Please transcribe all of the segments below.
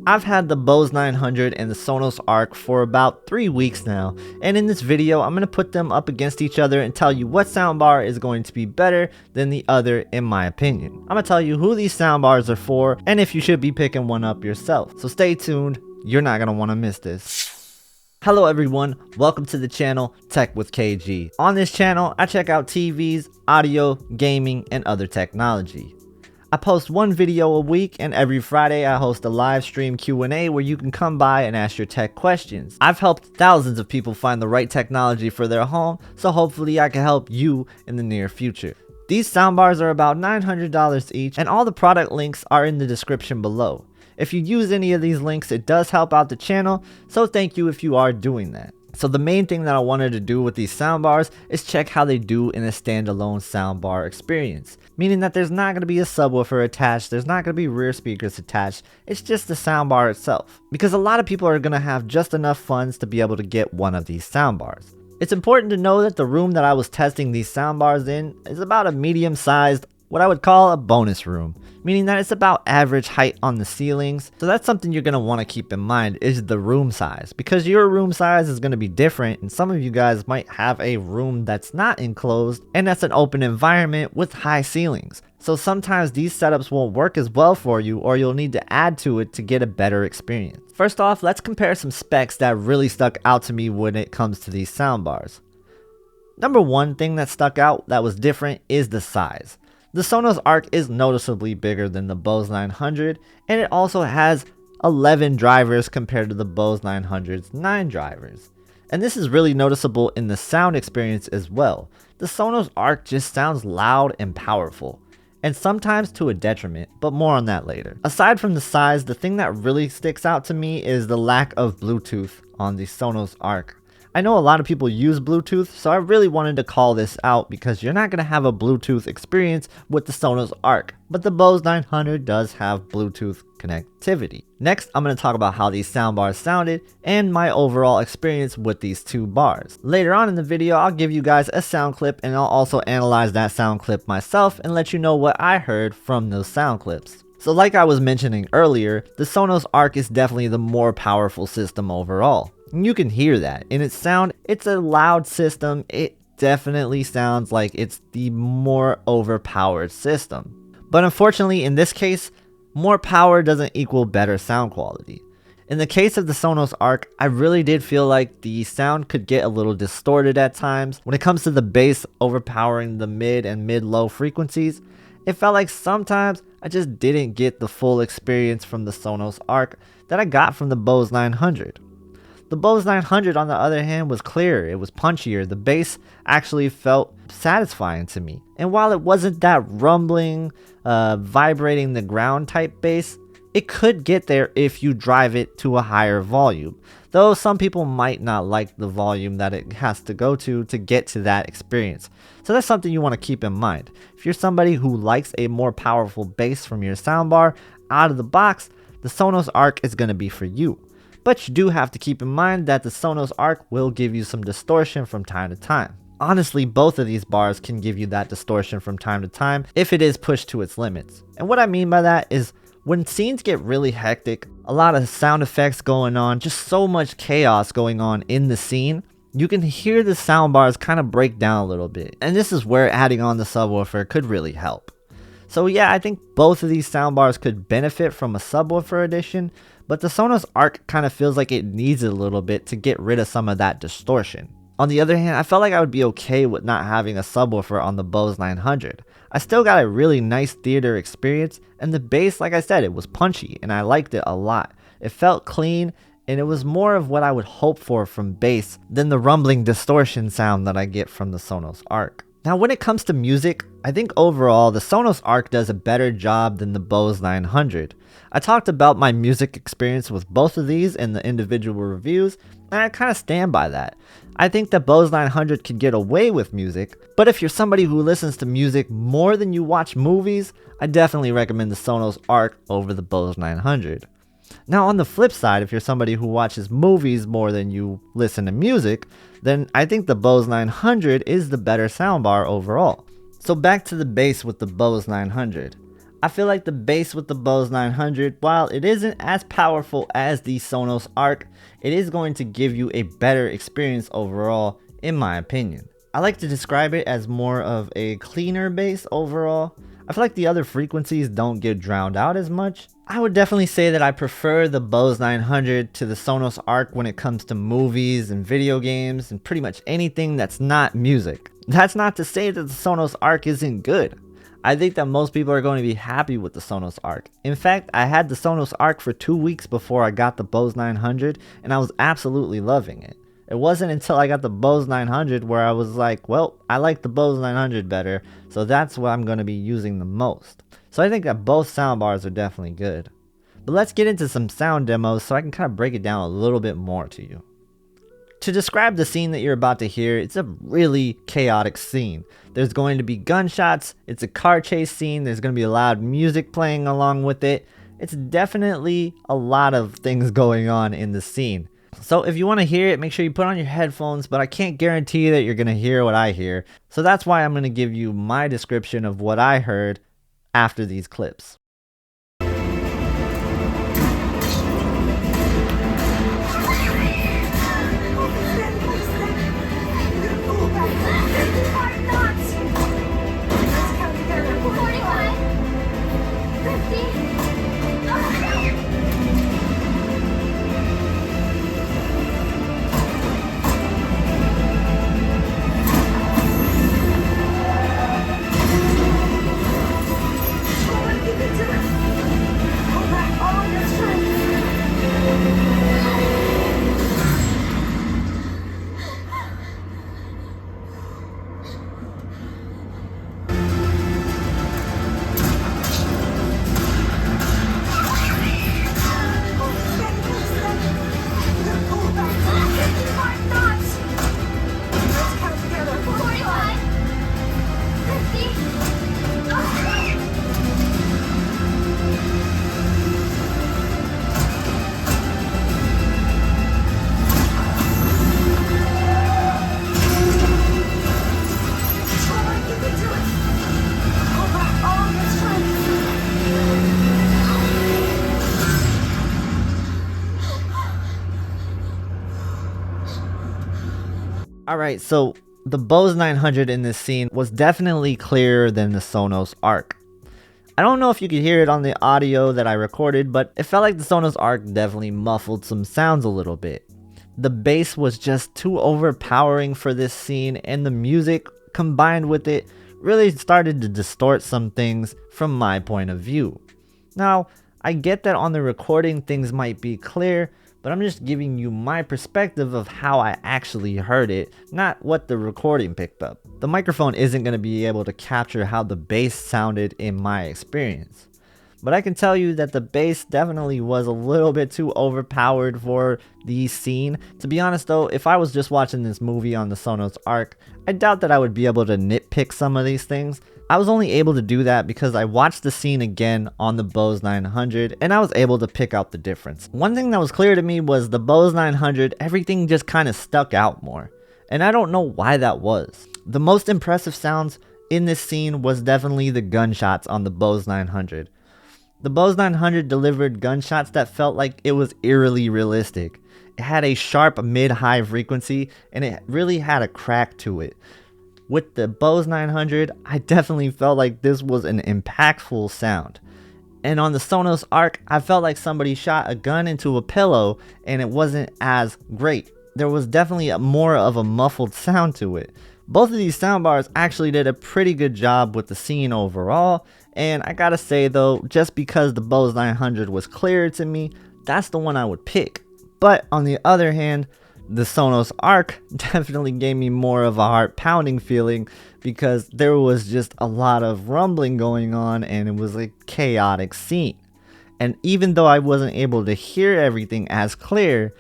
I've had the Bose 900 and the Sonos Arc for about 3 weeks now, and in this video I'm going to put them up against each other and tell you what soundbar is going to be better than the other in my opinion. I'm going to tell you who these soundbars are for and if you should be picking one up yourself. So stay tuned, you're not going to want to miss this. Hello everyone, welcome to the channel Tech with KG. On this channel I check out TVs, audio, gaming, and other technology. I post one video a week, and every Friday I host a live stream Q&A where you can come by and ask your tech questions. I've helped thousands of people find the right technology for their home, so hopefully I can help you in the near future. These soundbars are about $900 each, and all the product links are in the description below. If you use any of these links, it does help out the channel, so thank you if you are doing that. So the main thing that I wanted to do with these soundbars is check how they do in a standalone soundbar experience. Meaning that there's not going to be a subwoofer attached, there's not going to be rear speakers attached, it's just the soundbar itself. Because a lot of people are going to have just enough funds to be able to get one of these soundbars. It's important to know that the room that I was testing these soundbars in is about a medium-sized, what I would call a bonus room, meaning that it's about average height on the ceilings. So that's something you're going to want to keep in mind is the room size, because your room size is going to be different, and some of you guys might have a room that's not enclosed and that's an open environment with high ceilings. So sometimes these setups won't work as well for you, or you'll need to add to it to get a better experience. First off, let's compare some specs that really stuck out to me when it comes to these soundbars. Number one thing that stuck out that was different is the size. The Sonos Arc is noticeably bigger than the Bose 900, and it also has 11 drivers compared to the Bose 900's 9 drivers. And this is really noticeable in the sound experience as well. The Sonos Arc just sounds loud and powerful, and sometimes to a detriment, but more on that later. Aside from the size, the thing that really sticks out to me is the lack of Bluetooth on the Sonos Arc. I know a lot of people use Bluetooth, so I really wanted to call this out because you're not going to have a Bluetooth experience with the Sonos Arc, but the Bose 900 does have Bluetooth connectivity. Next, I'm going to talk about how these soundbars sounded and my overall experience with these two bars. Later on in the video, I'll give you guys a sound clip, and I'll also analyze that sound clip myself and let you know what I heard from those sound clips. So like I was mentioning earlier, the Sonos Arc is definitely the more powerful system overall. You can hear that in its sound. It's a loud system. It definitely sounds like it's the more overpowered system. But unfortunately, in this case, more power doesn't equal better sound quality. In the case of the Sonos Arc, I really did feel like the sound could get a little distorted at times. When it comes to the bass overpowering the mid and mid-low frequencies, it felt like sometimes I just didn't get the full experience from the Sonos Arc that I got from the Bose 900. The Bose 900 on the other hand was clearer, it was punchier, the bass actually felt satisfying to me. And while it wasn't that rumbling, vibrating the ground type bass, it could get there if you drive it to a higher volume. Though some people might not like the volume that it has to go to get to that experience. So that's something you want to keep in mind. If you're somebody who likes a more powerful bass from your soundbar out of the box, the Sonos Arc is going to be for you. But you do have to keep in mind that the Sonos Arc will give you some distortion from time to time. Honestly, both of these bars can give you that distortion from time to time if it is pushed to its limits. And what I mean by that is when scenes get really hectic, a lot of sound effects going on, just so much chaos going on in the scene, you can hear the soundbars kind of break down a little bit. And this is where adding on the subwoofer could really help. So yeah, I think both of these soundbars could benefit from a subwoofer addition, but the Sonos Arc kind of feels like it needs it a little bit to get rid of some of that distortion. On the other hand, I felt like I would be okay with not having a subwoofer on the Bose 900. I still got a really nice theater experience, and the bass, like I said, it was punchy and I liked it a lot. It felt clean, and it was more of what I would hope for from bass than the rumbling distortion sound that I get from the Sonos Arc. Now when it comes to music, I think overall the Sonos Arc does a better job than the Bose 900. I talked about my music experience with both of these in the individual reviews, and I kind of stand by that. I think the Bose 900 can get away with music, but if you're somebody who listens to music more than you watch movies, I definitely recommend the Sonos Arc over the Bose 900. Now on the flip side, if you're somebody who watches movies more than you listen to music, then I think the Bose 900 is the better soundbar overall. So back to the bass with the Bose 900. I feel like the bass with the Bose 900, while it isn't as powerful as the Sonos Arc, it is going to give you a better experience overall, in my opinion. I like to describe it as more of a cleaner bass overall. I feel like the other frequencies don't get drowned out as much. I would definitely say that I prefer the Bose 900 to the Sonos Arc when it comes to movies and video games and pretty much anything that's not music. That's not to say that the Sonos Arc isn't good. I think that most people are going to be happy with the Sonos Arc. In fact, I had the Sonos Arc for 2 weeks before I got the Bose 900 and I was absolutely loving it. It wasn't until I got the Bose 900 where I was like, well, I like the Bose 900 better, so that's what I'm going to be using the most. So I think that both soundbars are definitely good. But let's get into some sound demos so I can kind of break it down a little bit more to you. To describe the scene that you're about to hear, it's a really chaotic scene. There's going to be gunshots, it's a car chase scene, there's going to be loud music playing along with it. It's definitely a lot of things going on in the scene. So if you want to hear it, make sure you put on your headphones, but I can't guarantee that you're going to hear what I hear. So that's why I'm going to give you my description of what I heard after these clips. Alright, so the Bose 900 in this scene was definitely clearer than the Sonos Arc. I don't know if you could hear it on the audio that I recorded, but it felt like the Sonos Arc definitely muffled some sounds a little bit. The bass was just too overpowering for this scene, and the music combined with it really started to distort some things from my point of view. Now, I get that on the recording things might be clear, but I'm just giving you my perspective of how I actually heard it, not what the recording picked up. The microphone isn't going to be able to capture how the bass sounded in my experience. But I can tell you that the bass definitely was a little bit too overpowered for the scene. To be honest though, if I was just watching this movie on the Sonos Arc, I doubt that I would be able to nitpick some of these things. I was only able to do that because I watched the scene again on the Bose 900 and I was able to pick out the difference. One thing that was clear to me was the Bose 900, everything just kind of stuck out more. And I don't know why that was. The most impressive sounds in this scene was definitely the gunshots on the Bose 900. The Bose 900 delivered gunshots that felt like it was eerily realistic. It had a sharp mid-high frequency and it really had a crack to it. With the Bose 900, I definitely felt like this was an impactful sound. And on the Sonos Arc, I felt like somebody shot a gun into a pillow and it wasn't as great. There was definitely more of a muffled sound to it. Both of these soundbars actually did a pretty good job with the scene overall, and I gotta say though, just because the Bose 900 was clearer to me, that's the one I would pick. But on the other hand, the Sonos Arc definitely gave me more of a heart pounding feeling because there was just a lot of rumbling going on and it was a chaotic scene. And even though I wasn't able to hear everything as clear,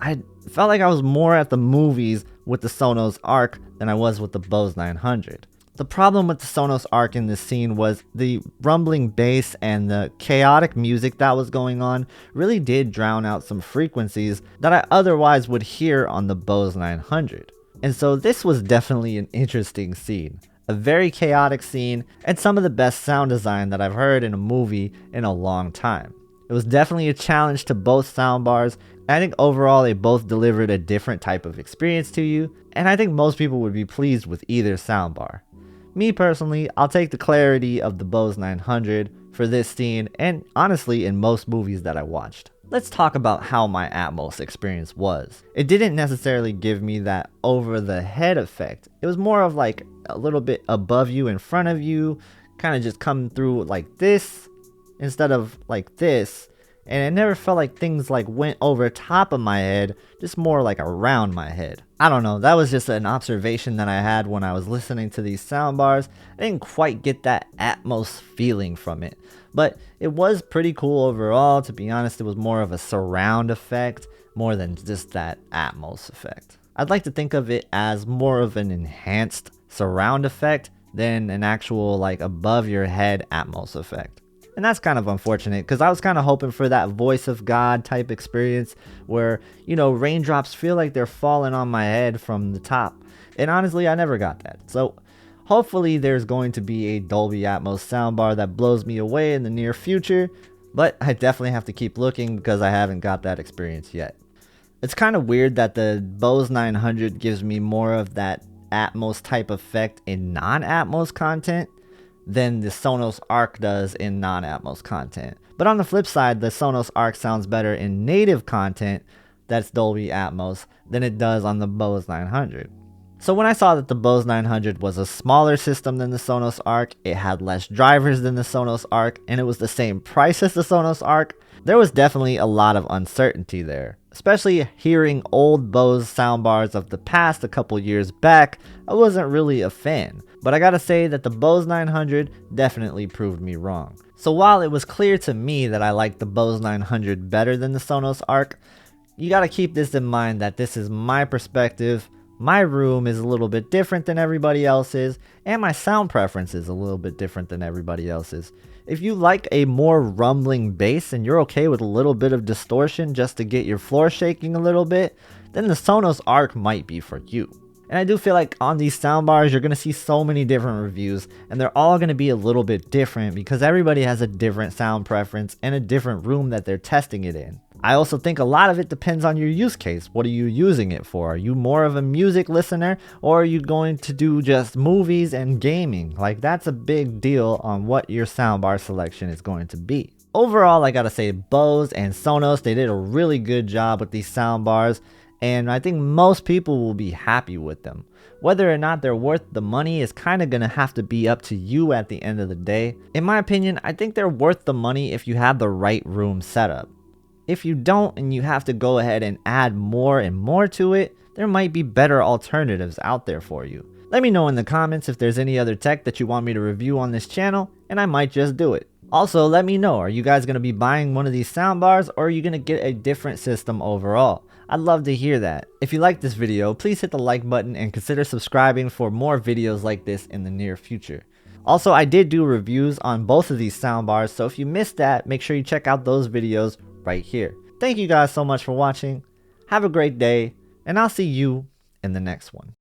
I felt like I was more at the movies with the Sonos Arc than I was with the Bose 900. The problem with the Sonos Arc in this scene was the rumbling bass and the chaotic music that was going on really did drown out some frequencies that I otherwise would hear on the Bose 900. And so this was definitely an interesting scene. a very chaotic scene, and some of the best sound design that I've heard in a movie in a long time. It was definitely a challenge to both soundbars. I think overall they both delivered a different type of experience to you, and I think most people would be pleased with either soundbar. Me personally, I'll take the clarity of the Bose 900 for this scene, and honestly in most movies that I watched. Let's talk about how my Atmos experience was. It didn't necessarily give me that over the head effect. It was more of like a little bit above you, in front of you, kind of just coming through like this instead of like this. And it never felt like things like went over top of my head, just more like around my head. I don't know, that was just an observation that I had when I was listening to these soundbars. I didn't quite get that Atmos feeling from it, but it was pretty cool overall. To be honest, it was more of a surround effect more than just that Atmos effect. I'd like to think of it as more of an enhanced surround effect than an actual like above your head Atmos effect. And that's kind of unfortunate because I was kind of hoping for that voice of God type experience where, you know, raindrops feel like they're falling on my head from the top. And honestly, I never got that. So hopefully there's going to be a Dolby Atmos soundbar that blows me away in the near future. But I definitely have to keep looking because I haven't got that experience yet. It's kind of weird that the Bose 900 gives me more of that Atmos type effect in non-Atmos content than the Sonos Arc does in non-Atmos content. But on the flip side, the Sonos Arc sounds better in native content that's Dolby Atmos than it does on the Bose 900. So when I saw that the Bose 900 was a smaller system than the Sonos Arc, it had less drivers than the Sonos Arc, and it was the same price as the Sonos Arc, there was definitely a lot of uncertainty there. Especially hearing old Bose soundbars of the past a couple years back, I wasn't really a fan. But I gotta say that the Bose 900 definitely proved me wrong. So while it was clear to me that I liked the Bose 900 better than the Sonos Arc, you gotta keep this in mind that this is my perspective. My room is a little bit different than everybody else's, and my sound preference is a little bit different than everybody else's. If you like a more rumbling bass and you're okay with a little bit of distortion just to get your floor shaking a little bit, then the Sonos Arc might be for you. And I do feel like on these soundbars you're going to see so many different reviews, and they're all going to be a little bit different because everybody has a different sound preference and a different room that they're testing it in. I also think a lot of it depends on your use case. What are you using it for? Are you more of a music listener, or are you going to do just movies and gaming? Like, that's a big deal on what your soundbar selection is going to be. Overall, I gotta say, Bose and Sonos, they did a really good job with these soundbars, and I think most people will be happy with them. Whether or not they're worth the money is kind of gonna have to be up to you at the end of the day. In my opinion, I think they're worth the money if you have the right room setup. If you don't and you have to go ahead and add more and more to it, there might be better alternatives out there for you. Let me know in the comments if there's any other tech that you want me to review on this channel, and I might just do it. Also, let me know, are you guys going to be buying one of these soundbars, or are you going to get a different system overall? I'd love to hear that. If you like this video, please hit the like button and consider subscribing for more videos like this in the near future. Also, I did do reviews on both of these soundbars, so if you missed that, make sure you check out those videos right here. Thank you guys so much for watching. Have a great day, and I'll see you in the next one.